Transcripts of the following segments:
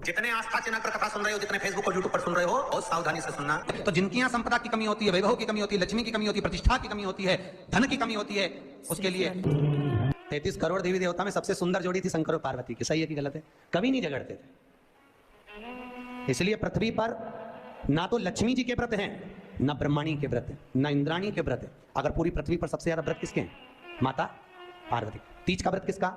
जितने आस्था चैनल पर कथा सुन रहे हो, जितने फेसबुक और यूट्यूब पर सुन रहे हो, बहुत सावधानी से सुनना। तो जिनकी यहाँ संपदा की कमी होती है, वैभव की कमी होती है, लक्ष्मी की कमी होती है, प्रतिष्ठा की कमी होती है, धन की कमी होती है, उसके लिए 33 करोड़ देवी देवता में सबसे सुंदर जोड़ी थी शंकर और पार्वती की। सही है कि गलत है? कभी नहीं झगड़ते थे। इसलिए पृथ्वी पर ना तो लक्ष्मी जी के व्रत हैं, ना ब्रह्मणी के व्रत है, ना इंद्राणी के व्रत है। अगर पूरी पृथ्वी पर सबसे ज्यादा व्रत किसके हैं? माता पार्वती। तीज का व्रत किसका?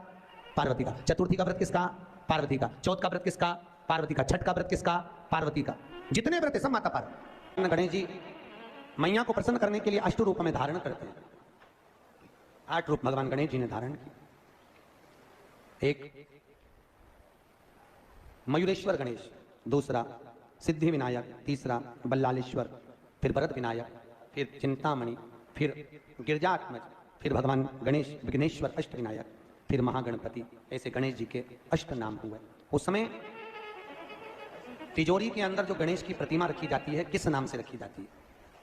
पार्वती का। चतुर्थी का व्रत किसका? पार्वती का। चौथ का व्रत किसका? पार्वती का। छठ का व्रत किसका? पार्वती का। जितने व्रत है सब माता पार्वती। गणेश जी मैया को प्रसन्न करने के लिए अष्ट रूप में धारण करते हैं। 8 रूप भगवान गणेश जी ने धारण किए। एक मयूरेश्वर गणेश, दूसरा सिद्धि विनायक, तीसरा बल्लालेश्वर, फिर भरत विनायक, फिर चिंतामणि, फिर गिरजात्मज, फिर भगवान गणेश विघ्नेश्वर अष्ट विनायक, फिर महागणपति। ऐसे गणेश जी के अष्ट नाम हुए। उस समय तिजोरी के अंदर जो गणेश की प्रतिमा रखी जाती है, किस नाम से रखी जाती है?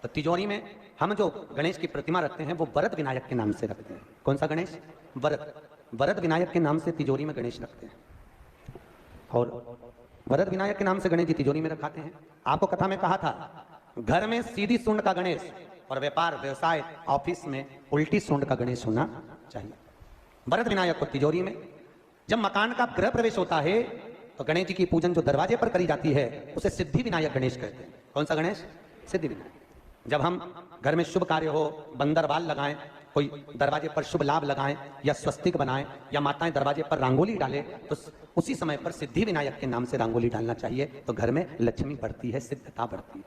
तो तिजोरी में हम जो गणेश की प्रतिमा रखते हैं वो वरद विनायक के नाम से रखते हैं। कौन सा गणेश? वरद विनायक के नाम से तिजोरी में गणेश रखते हैं। और वरद विनायक के नाम से गणेश जी तिजोरी में रखाते हैं। आपको कथा में कहा था, घर में सीधी सूंड का गणेश और व्यापार व्यवसाय ऑफिस में उल्टी सूंड का गणेश होना चाहिए। वरद विनायक को तिजोरी में। जब मकान का गृह प्रवेश होता है तो गणेश जी की पूजन जो दरवाजे पर करी जाती है उसे सिद्धि विनायक गणेश कहते हैं। कौन सा गणेश? सिद्धि विनायक। जब हम घर में शुभ कार्य हो, बंदरवाल लगाएं, कोई दरवाजे पर शुभ लाभ लगाएं, या स्वस्तिक बनाएं, या माताएं दरवाजे पर रंगोली डालें, तो उसी समय पर सिद्धि विनायक के नाम से रंगोली डालना चाहिए। तो घर में लक्ष्मी बढ़ती है, सिद्धता बढ़ती है।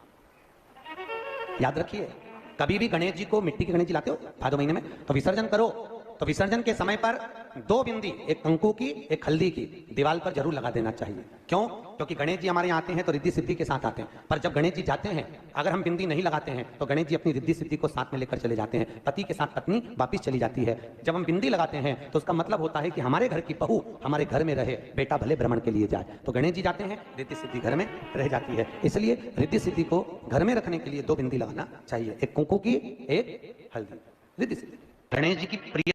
याद रखिए, कभी भी गणेश जी को, मिट्टी के गणेश जी लाते हो भादो महीने में, तो विसर्जन करो तो विसर्जन के समय पर 2 बिंदी, एक कंकु की एक हल्दी की, दीवार पर जरूर लगा देना चाहिए। क्यों? क्योंकि गणेश जी हमारे यहाँ आते हैं तो रिद्धि सिद्धि के साथ आते हैं। पर जब गणेश जी जाते हैं, अगर हम बिंदी नहीं लगाते हैं तो गणेश जी अपनी रिद्धि सिद्धि को साथ में लेकर चले जाते हैं। पति के साथ पत्नी वापिस चली जाती है। जब हम बिंदी लगाते हैं तो उसका मतलब होता है कि हमारे घर की बहू हमारे घर में रहे, बेटा भले भ्रमण के लिए जाए। तो गणेश जी जाते हैं, रिद्धि सिद्धि घर में रह जाती है। इसलिए रिद्धि सिद्धि को घर में रखने के लिए 2 बिंदी लगाना चाहिए, एक कुंकू की, एक हल्दी। रिद्धि सिद्धि। गणेश जी की प्रिय